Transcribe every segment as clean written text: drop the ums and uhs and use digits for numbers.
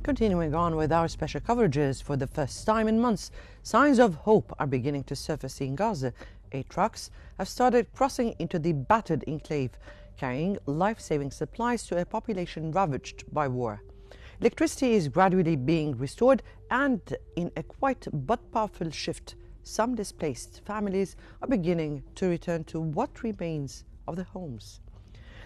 Continuing on with our special coverages, for the first time in months, signs of hope are beginning to surface in Gaza. 8 trucks have started crossing into the battered enclave, carrying life-saving supplies to a population ravaged by war. Electricity is gradually being restored, and in a quiet but powerful shift, some displaced families are beginning to return to what remains of their homes.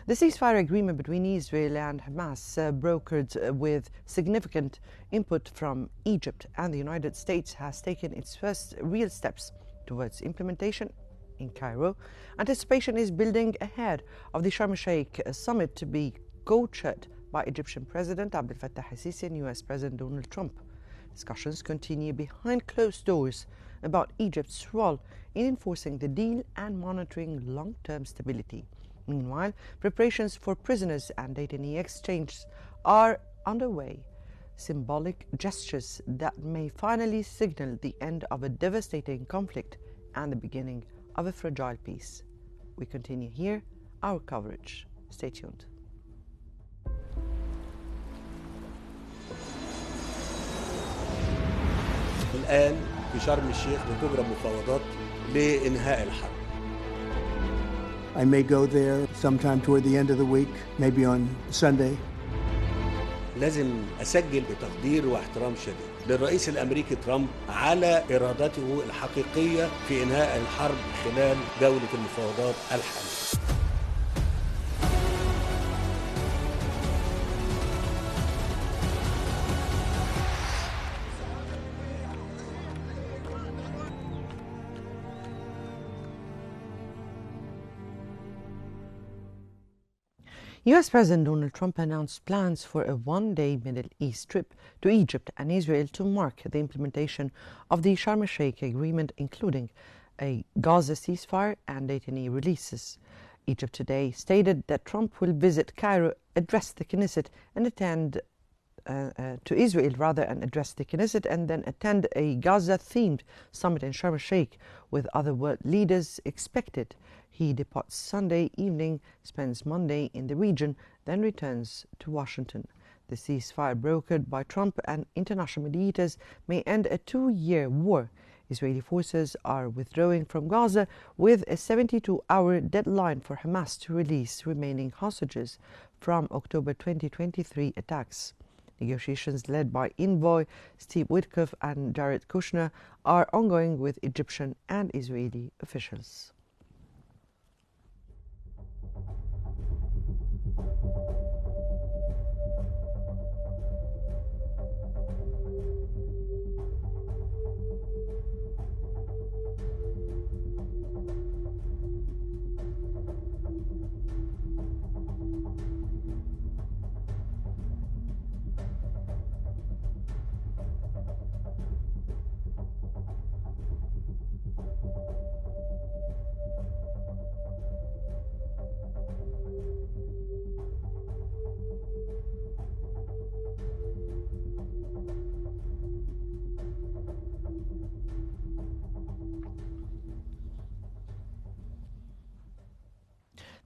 The ceasefire agreement between Israel and Hamas, brokered with significant input from Egypt and the United States, has taken its first real steps towards implementation in Cairo. Anticipation is building ahead of the Sharm el-Sheikh summit to be co-chaired by Egyptian President Abdel Fattah el-Sisi and US President Donald Trump. Discussions continue behind closed doors about Egypt's role in enforcing the deal and monitoring long-term stability. Meanwhile, preparations for prisoners and detainee exchanges are underway, symbolic gestures that may finally signal the end of a devastating conflict and the beginning of a fragile peace. We continue here our coverage. Stay tuned. الآن في شرم الشيخ بتجرى مفاوضات لإنهاء الحرب. I may go there sometime toward the end of the week, maybe on Sunday. لازم أسجل بتقدير واحترام شديد للرئيس الأمريكي ترامب على إرادته الحقيقية في إنهاء الحرب خلال جولة المفاوضات الحالية. US President Donald Trump announced plans for a one-day Middle East trip to Egypt and Israel to mark the implementation of the Sharm el-Sheikh agreement, including a Gaza ceasefire and detainee releases. Egypt today stated that Trump will visit Cairo, address the Knesset, and attend to Israel and address the Knesset, and then attend a Gaza-themed summit in Sharm el-Sheikh with other world leaders expected. He departs Sunday evening, spends Monday in the region, then returns to Washington. The ceasefire brokered by Trump and international mediators may end a 2-year war. Israeli forces are withdrawing from Gaza with a 72-hour deadline for Hamas to release remaining hostages from October 2023 attacks. Negotiations led by envoy Steve Witkoff and Jared Kushner are ongoing with Egyptian and Israeli officials.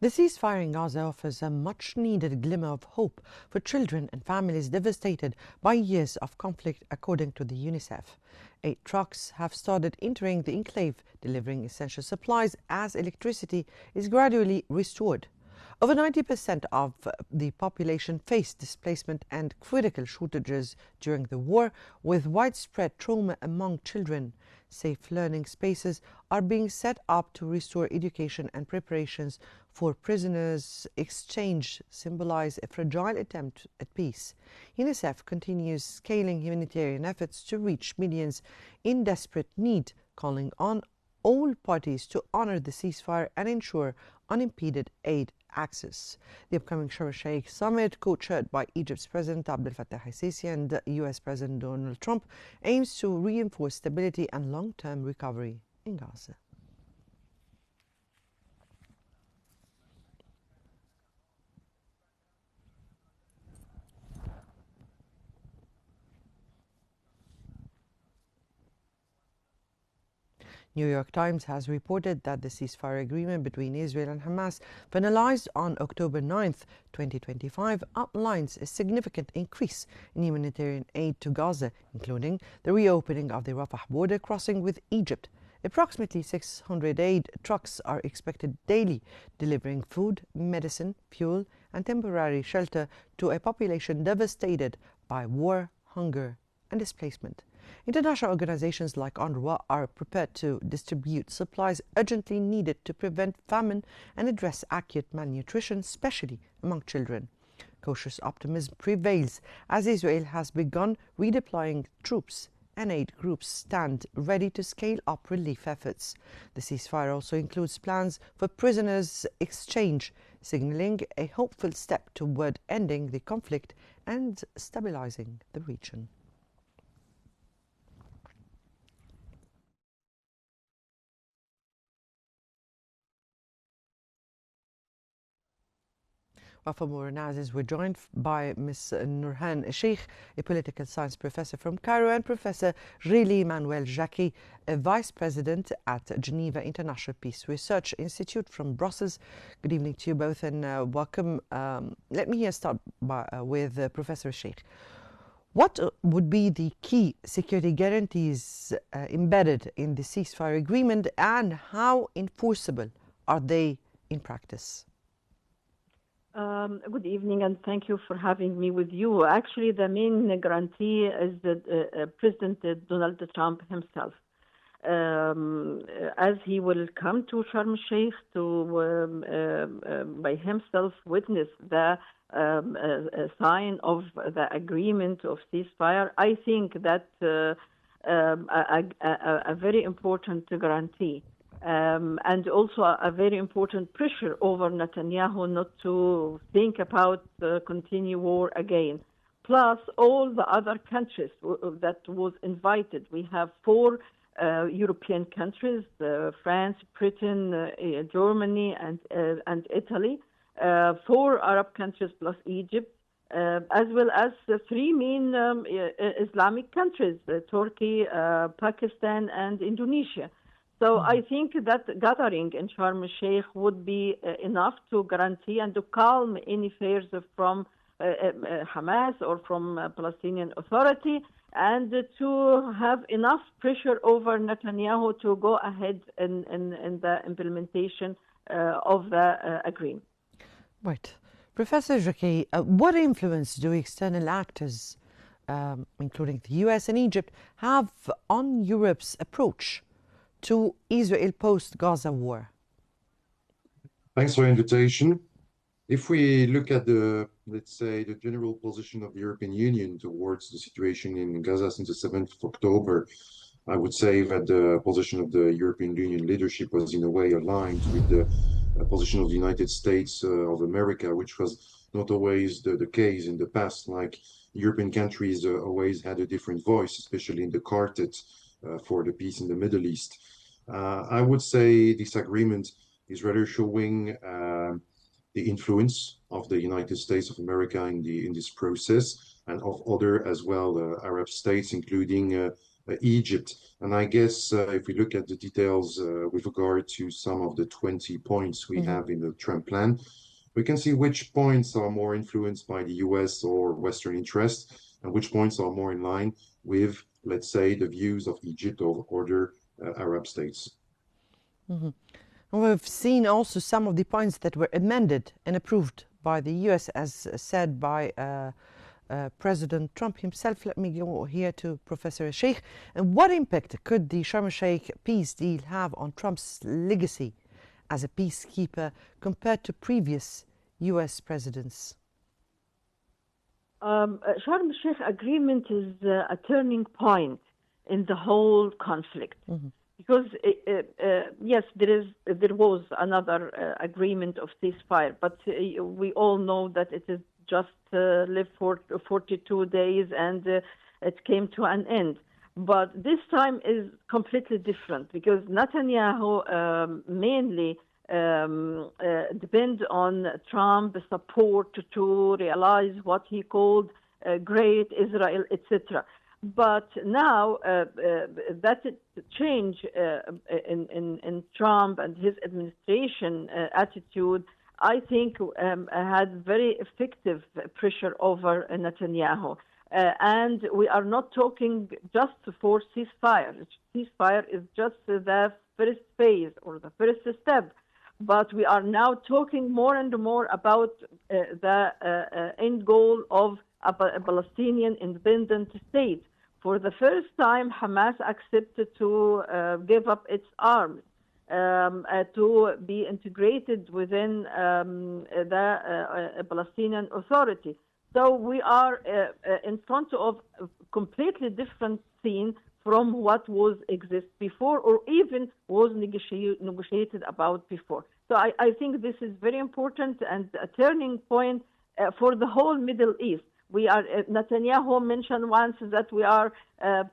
The ceasefire in Gaza offers a much-needed glimmer of hope for children and families devastated by years of conflict, according to the UNICEF. 8 trucks have started entering the enclave, delivering essential supplies as electricity is gradually restored. Over 90% of the population faced displacement and critical shortages during the war, with widespread trauma among children. Safe learning spaces are being set up to restore education, and preparations for prisoners' exchange symbolize a fragile attempt at peace. UNICEF continues scaling humanitarian efforts to reach millions in desperate need, calling on all parties to honor the ceasefire and ensure unimpeded aid access. The upcoming Sharm el-Sheikh summit, co-chaired by Egypt's President Abdel Fattah el-Sisi and US President Donald Trump, aims to reinforce stability and long-term recovery in Gaza. New York Times has reported that the ceasefire agreement between Israel and Hamas, finalized on October 9th, 2025, outlines a significant increase in humanitarian aid to Gaza, including the reopening of the Rafah border crossing with Egypt. Approximately 600 aid trucks are expected daily, delivering food, medicine, fuel, and temporary shelter to a population devastated by war, hunger, and displacement. International organizations like UNRWA are prepared to distribute supplies urgently needed to prevent famine and address acute malnutrition, especially among children. Cautious optimism prevails as Israel has begun redeploying troops and aid groups stand ready to scale up relief efforts. The ceasefire also includes plans for prisoners' exchange, signaling a hopeful step toward ending the conflict and stabilizing the region. Well, for more analysis, we're joined by Ms. Nurhan Sheikh, a political science professor from Cairo, and Professor Rili Manuel Jacqui, a vice president at Geneva International Peace Research Institute from Brussels. Good evening to you both, and welcome. Let me here start with Professor Sheikh. What would be the key security guarantees embedded in the ceasefire agreement, and how enforceable are they in practice? Good evening, and thank you for having me with you. Actually, the main guarantee is that President Donald Trump himself, as he will come to Sharm el-Sheikh to by himself witness the sign of the agreement of ceasefire. I think that a very important guarantee. And also a very important pressure over Netanyahu not to think about continue war again. Plus all the other countries that was invited. We have 4 European countries, France, Britain, Germany, and Italy, 4 Arab countries plus Egypt, as well as 3 main Islamic countries, Turkey, Pakistan, and Indonesia. So I think that gathering in Sharm el-Sheikh would be enough to guarantee and to calm any fears from Hamas or from Palestinian Authority, and to have enough pressure over Netanyahu to go ahead in the implementation of the agreement. Right. Professor Jacqui, what influence do external actors, including the US and Egypt, have on Europe's approach to Israel post-Gaza war? Thanks for the invitation. If we look at let's say, the general position of the European Union towards the situation in Gaza since the 7th of October, I would say that the position of the European Union leadership was in a way aligned with the position of the United States of America, which was not always the case in the past. Like European countries always had a different voice, especially in the quartet for the peace in the Middle East. I would say this agreement is rather showing the influence of the United States of America in this process, and of other as well Arab states, including Egypt. And I guess if we look at the details with regard to some of the 20 points we have in the Trump plan, we can see which points are more influenced by the US or Western interests, and which points are more in line with, let's say, the views of Egypt or other Arab states. We've seen also some of the points that were amended and approved by the US, as said by President Trump himself. Let me go here to Professor Sheikh. And what impact could the Sharm el-Sheikh peace deal have on Trump's legacy as a peacekeeper compared to previous US presidents? Sharm el-Sheikh agreement is a turning point in the whole conflict. Because yes, there was another agreement of ceasefire, but we all know that it is just lived for 42 days and it came to an end. But this time is completely different because Netanyahu mainly depend on Trump's support to realize what he called great Israel, etc. But now that change in Trump and his administration attitude, I think had very effective pressure over Netanyahu. And we are not talking just for ceasefire. Ceasefire is just the first phase or the first step. But we are now talking more and more about the end goal of a Palestinian independent state. For the first time, Hamas accepted to give up its arms, to be integrated within the Palestinian Authority. So we are in front of a completely different scene from what was exist before or even was negotiated about before. So I think this is very important and a turning point for the whole Middle East. We are, Netanyahu mentioned once that we are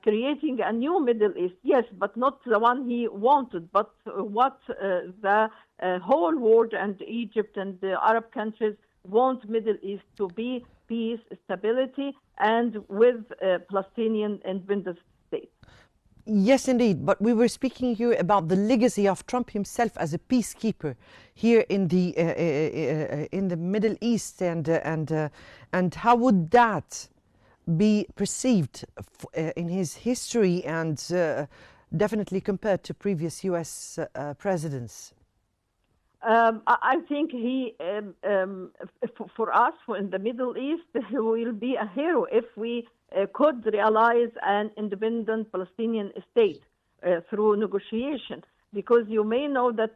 creating a new Middle East. Yes, but not the one he wanted, but what the whole world and Egypt and the Arab countries want Middle East to be: peace, stability, and with Palestinian independence state. Yes, indeed. But we were speaking here about the legacy of Trump himself as a peacekeeper here in the Middle East, and how would that be perceived in his history and definitely compared to previous U.S. presidents? I think he, for us, in the Middle East, he will be a hero if we could realize an independent Palestinian state through negotiation. Because you may know that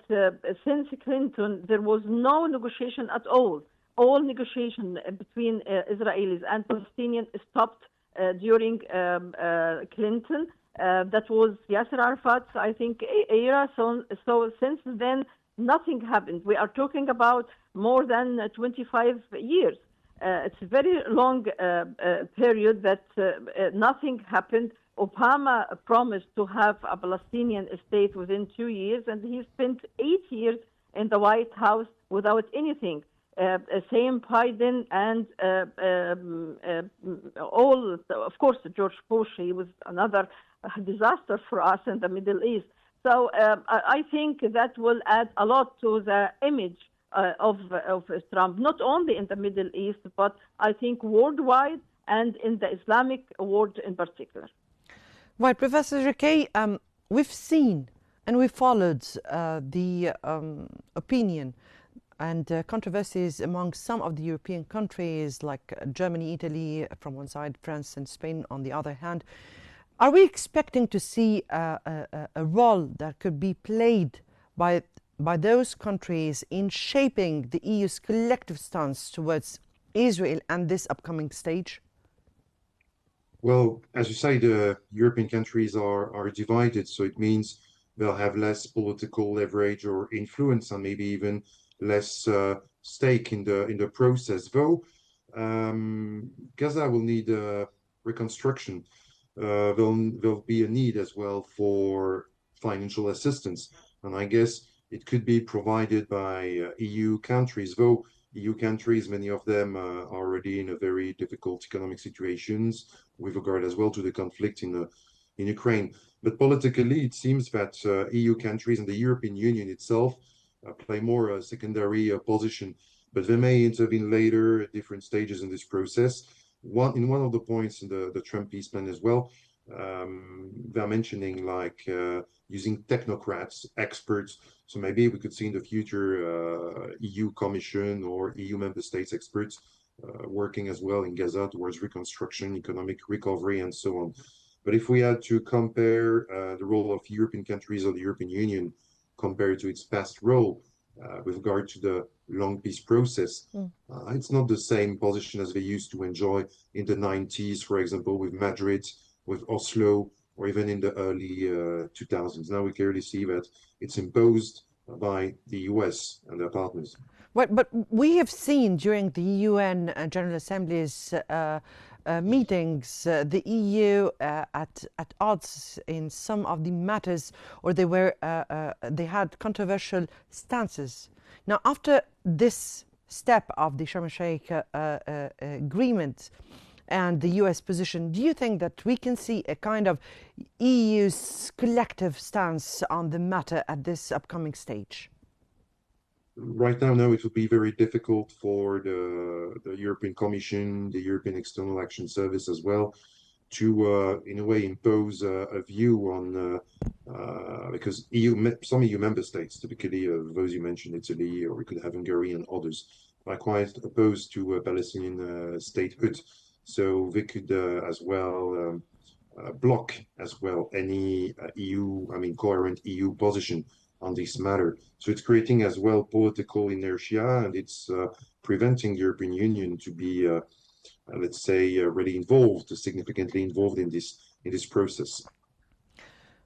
since Clinton, there was no negotiation at all. All negotiation between Israelis and Palestinians stopped during Clinton. That was Yasser Arafat's, I think, era. So since then, nothing happened. We are talking about more than 25 years. It's a very long period that nothing happened. Obama promised to have a Palestinian state within 2 years, and he spent 8 years in the White House without anything. Same Biden and all, of course, George Bush. He was another disaster for us in the Middle East. So I think that will add a lot to the image of Trump, not only in the Middle East, but I think worldwide and in the Islamic world in particular. Right, Professor Riquet, we've seen and we followed the opinion and controversies among some of the European countries like Germany, Italy from one side, France and Spain on the other hand. Are we expecting to see a role that could be played by those countries in shaping the EU's collective stance towards Israel and this upcoming stage? Well, as you say, the European countries are divided, so it means they'll have less political leverage or influence and maybe even less stake in the process. Though Gaza will need reconstruction. There'll be a need as well for financial assistance, and I guess it could be provided by EU countries, though EU countries, many of them are already in a very difficult economic situations with regard as well to the conflict in Ukraine. But politically, it seems that EU countries and the European Union itself play more a secondary position, but they may intervene later at different stages in this process. One of the points in the Trump peace plan as well, they're mentioning like using technocrats, experts. So maybe we could see in the future EU Commission or EU member states experts working as well in Gaza towards reconstruction, economic recovery, and so on. But if we had to compare the role of European countries or the European Union compared to its past role with regard to the long peace process, it's not the same position as they used to enjoy in the 90s, for example, with Madrid, with Oslo, or even in the early 2000s. Now we clearly see that it's imposed by the US and their partners. Right, but we have seen during the UN General Assembly's meetings the EU at odds in some of the matters, or they had controversial stances. Now, after this step of the Sharm el-Sheikh agreement, and the US position, do you think that we can see a kind of EU's collective stance on the matter at this upcoming stage? Right now, no, it would be very difficult for the European Commission, the European External Action Service as well, to in a way impose a view on because some EU member states, typically those you mentioned, Italy, or we could have Hungary and others, are quite opposed to Palestinian statehood. So they could as well block as well any coherent EU position on this matter. So it's creating as well political inertia, and it's preventing the European Union to be, let's say, really significantly involved in this process.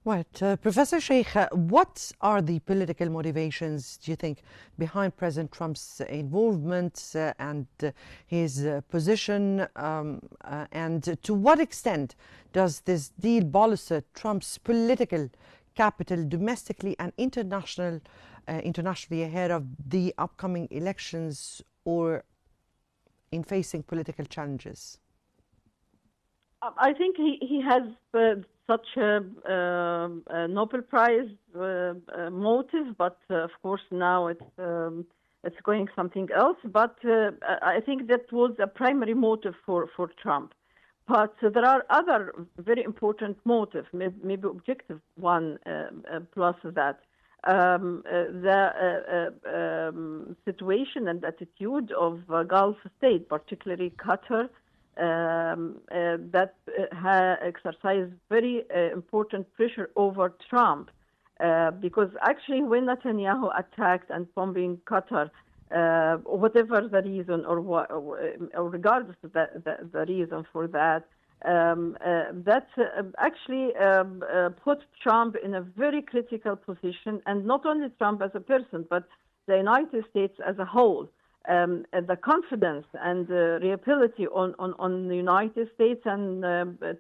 Right. Professor Sheikh, what are the political motivations, do you think, behind President Trump's involvement and his position? And to what extent does this deal bolster Trump's political capital domestically and internationally ahead of the upcoming elections or in facing political challenges? I think he has such a Nobel Prize motive, but of course now it's going something else. But I think that was a primary motive for Trump. But there are other very important motives, maybe objective one plus that. The situation and attitude of Gulf state, particularly Qatar, that exercised very important pressure over Trump, because actually when Netanyahu attacked and bombing Qatar, whatever the reason or regardless of the reason for that, that actually put Trump in a very critical position, and not only Trump as a person, but the United States as a whole. The confidence and reliability on the United States and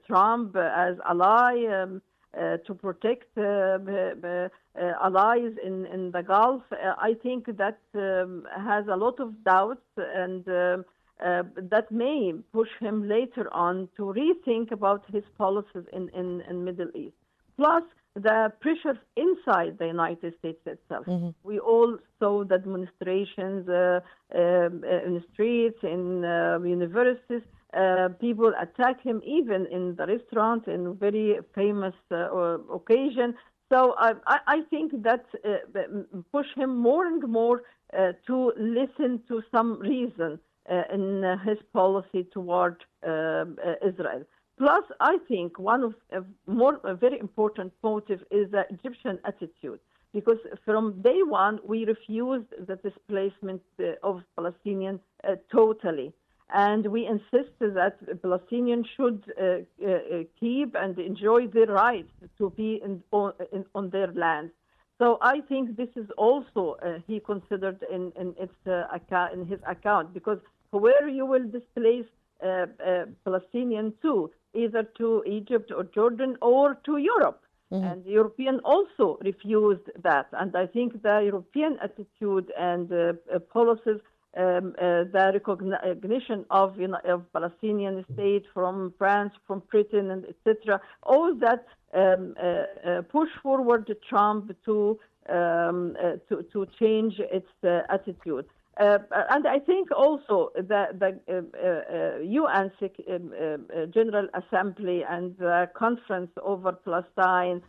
Trump as ally to protect allies in the Gulf, I think that has a lot of doubts, and that may push him later on to rethink about his policies in Middle East. Plus, the pressure inside the United States itself. Mm-hmm. We all saw the demonstrations in the streets, in universities. People attack him even in the restaurant in very famous occasion. So I think that push him more and more to listen to some reason in his policy toward Israel. Plus, I think one of a very important motive is the Egyptian attitude, because from day one we refused the displacement of Palestinians totally, and we insisted that Palestinians should keep and enjoy their rights to be on their land. So I think this is also he considered in his account, because where you will displace Palestinian to, either to Egypt or Jordan or to Europe. Mm-hmm. And the European also refused that. And I think the European attitude and policies, the recognition of Palestinian state from France, from Britain, and etc., all that push forward Trump to change its attitude. And I think also that the UN General Assembly and the Conference over Palestine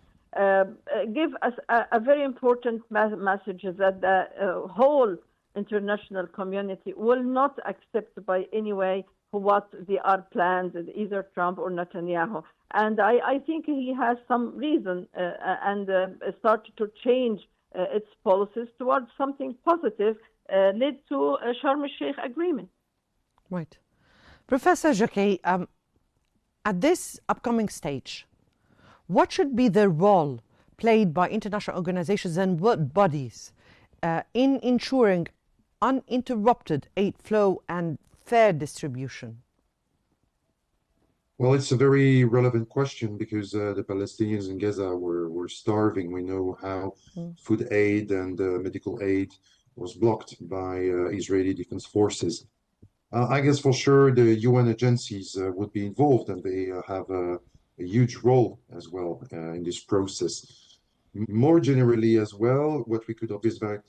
give us a very important message that the whole international community will not accept by any way what they are planned, either Trump or Netanyahu. And I think he has some reason and started to change its policies towards something positive, led to a Sharm el-Sheikh agreement. Right. Professor Jacquet, at this upcoming stage, what should be the role played by international organizations and bodies in ensuring uninterrupted aid flow and fair distribution? Well, it's a very relevant question, because the Palestinians in Gaza were starving. We know how food aid and medical aid was blocked by Israeli Defense Forces. I guess for sure the UN agencies would be involved, and they have a huge role as well in this process. More generally as well, what we could observe that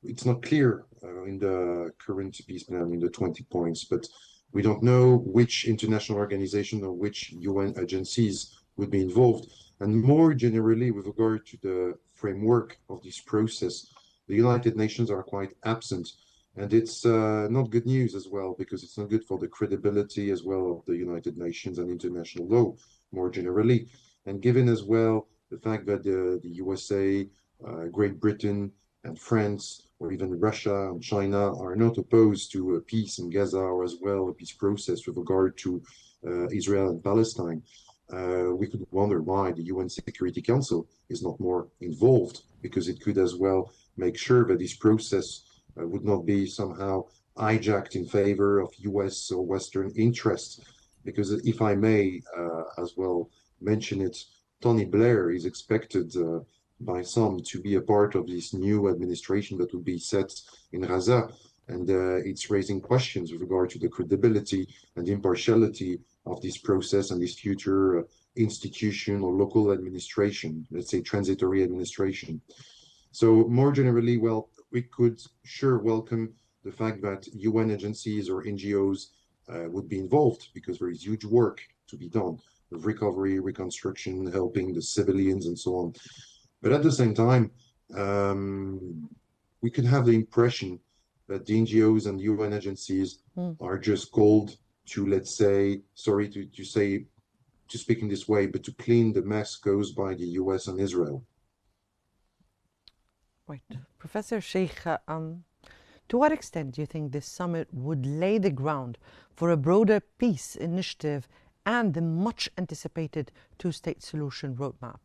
it's not clear in the current peace plan in the 20 points, but we don't know which international organization or which UN agencies would be involved. And more generally, with regard to the framework of this process, the United Nations are quite absent. And it's not good news as well, because it's not good for the credibility as well of the United Nations and international law more generally. And given as well the fact that the USA, Great Britain, and France, or even Russia and China are not opposed to a peace in Gaza or as well a peace process with regard to Israel and Palestine. We could wonder why the UN Security Council is not more involved, because it could as well make sure that this process would not be somehow hijacked in favor of US or Western interests. Because if I may as well mention it, Tony Blair is expected by some to be a part of this new administration that will be set in Gaza. And it's raising questions with regard to the credibility and impartiality of this process and this future institution or local administration, let's say transitory administration. So more generally, well, we could sure welcome the fact that UN agencies or NGOs would be involved, because there is huge work to be done of recovery, reconstruction, helping the civilians and so on. But at the same time, we could have the impression that the NGOs and UN agencies are just called to, let's say, sorry to speak in this way, but to clean the mess caused by the US and Israel. Right. Professor Sheikh, to what extent do you think this summit would lay the ground for a broader peace initiative and the much anticipated two-state solution roadmap?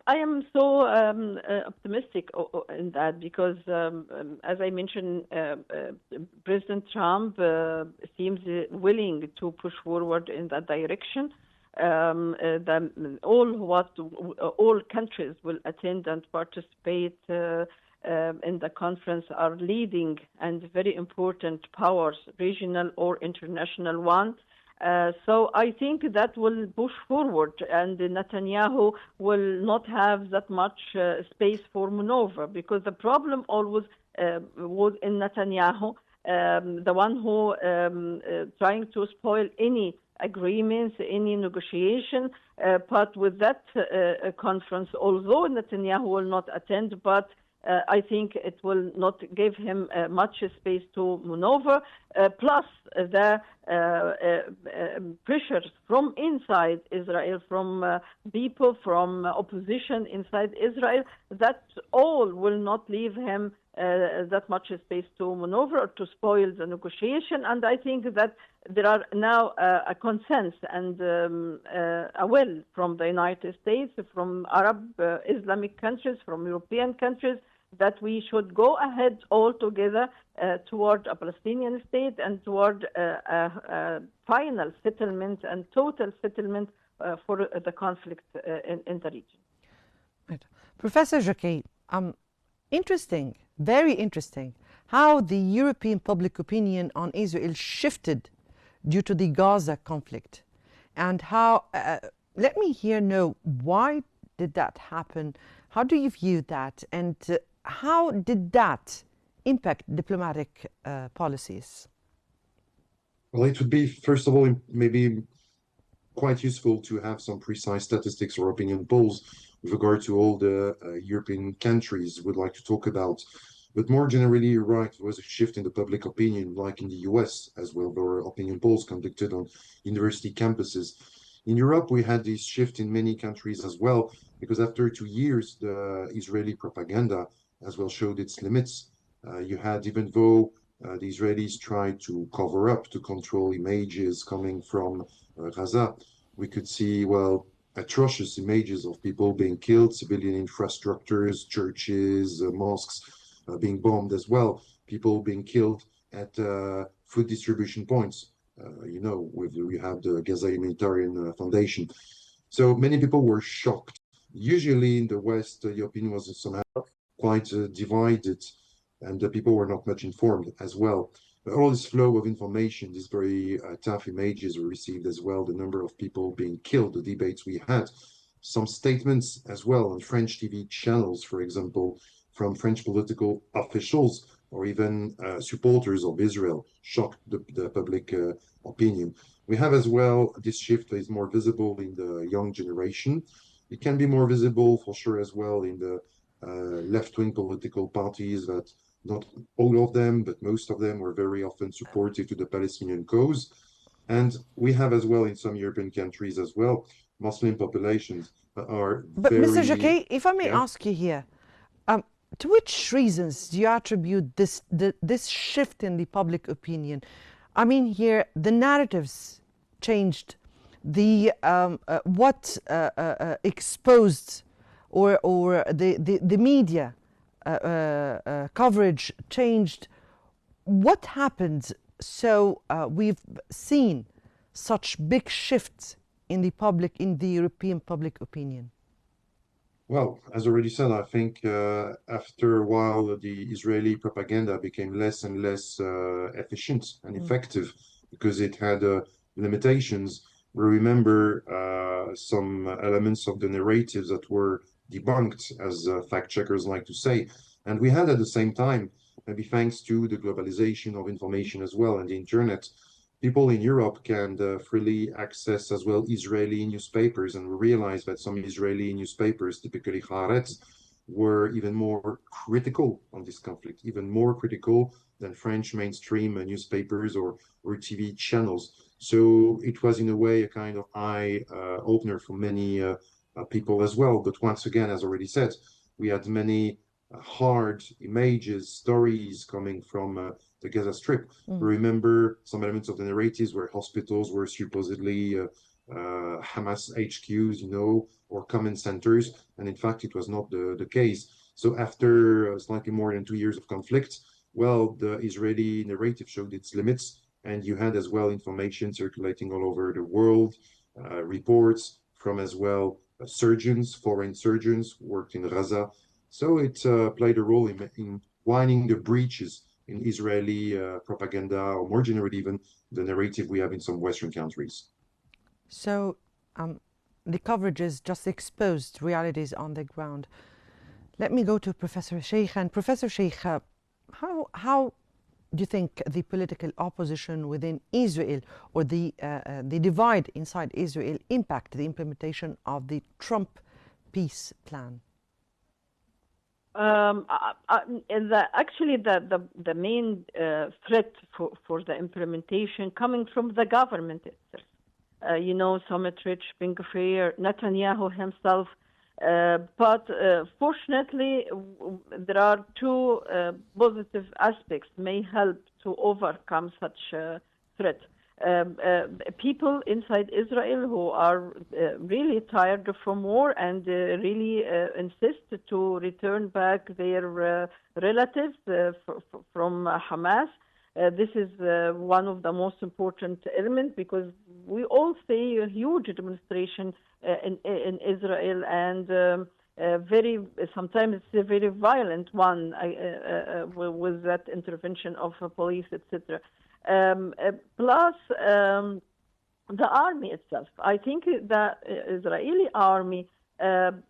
I am so optimistic in that, because, as I mentioned, President Trump seems willing to push forward in that direction. All countries will attend and participate in the conference are leading and very important powers, regional or international one. So I think that will push forward, and Netanyahu will not have that much space for maneuver, because the problem always was in Netanyahu, the one who trying to spoil any agreements, any negotiation. But with that conference, although Netanyahu will not attend, but I think it will not give him much space to maneuver. Plus the pressures from inside Israel, from people, from opposition inside Israel, that all will not leave him that much space to maneuver or to spoil the negotiation. And I think that there are now a consensus and a will from the United States, from Arab Islamic countries, from European countries, that we should go ahead all together toward a Palestinian state and toward a final settlement and total settlement for the conflict in the region. Right. Professor Jacquet, interesting, very interesting, how the European public opinion on Israel shifted due to the Gaza conflict, and how, let me here know, why did that happen? How do you view that? And how did that impact diplomatic policies? Well, it would be, first of all, maybe quite useful to have some precise statistics or opinion polls with regard to all the European countries would like to talk about. But more generally, you're right, there was a shift in the public opinion, like in the US as well. There were opinion polls conducted on university campuses. In Europe, we had this shift in many countries as well, because after 2 years, the Israeli propaganda as well showed its limits. You had, even though the Israelis tried to cover up, to control images coming from Gaza, we could see, well, atrocious images of people being killed, civilian infrastructures, churches, mosques being bombed as well, people being killed at food distribution points. You know, we have the Gaza Humanitarian Foundation. So many people were shocked. Usually in the West, the opinion was somehow quite divided. and the people were not much informed as well. But all this flow of information, these very tough images we received as well, the number of people being killed, the debates we had, some statements as well on French TV channels, for example, from French political officials or even supporters of Israel, shocked the public opinion. We have as well this shift that is more visible in the young generation. It can be more visible for sure as well in the left-wing political parties that not all of them, but most of them were very often supportive to the Palestinian cause. And we have as well in some European countries as well, Muslim populations that are But very... Mr. Jacquet, if I may Yeah. ask you here, to which reasons do you attribute this shift in the public opinion? I mean, here the narratives changed, the what exposed or the media coverage changed. What happened? So we've seen such big shifts in the European public opinion. Well, as already said, I think after a while, the Israeli propaganda became less and less efficient and effective because it had limitations. We remember some elements of the narratives that were debunked, as fact checkers like to say. And we had at the same time, maybe thanks to the globalization of information as well and the internet, people in Europe can freely access as well Israeli newspapers, and we realized that some Israeli newspapers, typically Haaretz, were even more critical on this conflict, even more critical than French mainstream newspapers or TV channels. So it was in a way a kind of eye opener for many people as well. But once again, as already said, we had many hard images, stories coming from the Gaza Strip. Remember some elements of the narratives where hospitals were supposedly Hamas HQs, or command centers, and in fact it was not the case. So after slightly more than 2 years of conflict, well, the Israeli narrative showed its limits, and you had as well information circulating all over the world, reports from as well surgeons, foreign surgeons who worked in Gaza. So it played a role in winding the breaches in Israeli propaganda, or more generally even the narrative we have in some Western countries. So the coverage is just exposed realities on the ground. Let me go to Professor Sheikh. And Professor Sheikh, how do you think the political opposition within Israel or the divide inside Israel impact the implementation of the Trump peace plan? Actually, the main threat for the implementation coming from the government itself. Summitrich, Ben-Gvir, Netanyahu himself. But fortunately, there are two positive aspects may help to overcome such a threat. People inside Israel who are really tired from war and really insist to return back their relatives from Hamas. This is one of the most important elements because we all see a huge demonstration in Israel and sometimes it's a very violent one with that intervention of police, etc. Plus the army itself. I think the Israeli army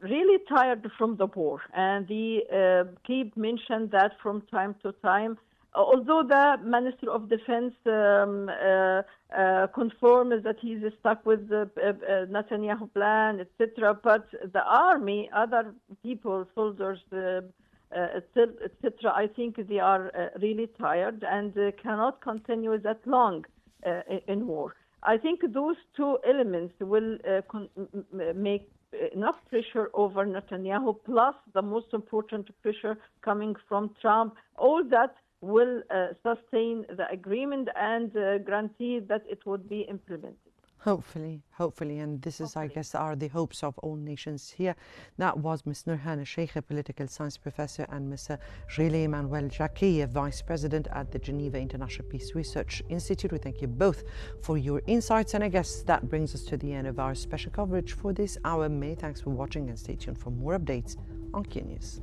really tired from the war, and they keep mentioning that from time to time. Although the Minister of Defense confirms that he's stuck with the Netanyahu plan, etc., but the army, other people, soldiers, etc., I think they are really tired and cannot continue that long in war. I think those two elements will make enough pressure over Netanyahu, plus the most important pressure coming from Trump. All that will sustain the agreement and guarantee that it would be implemented. Hopefully, and this is, I guess, are the hopes of all nations here. That was Ms. Nurhan Sheikh, a political science professor, and Mr. Ghili Emmanuel Jacquet, Vice President at the Geneva International Peace Research Institute. We thank you both for your insights, and I guess that brings us to the end of our special coverage for this hour. Many thanks for watching, and stay tuned for more updates on Qnews.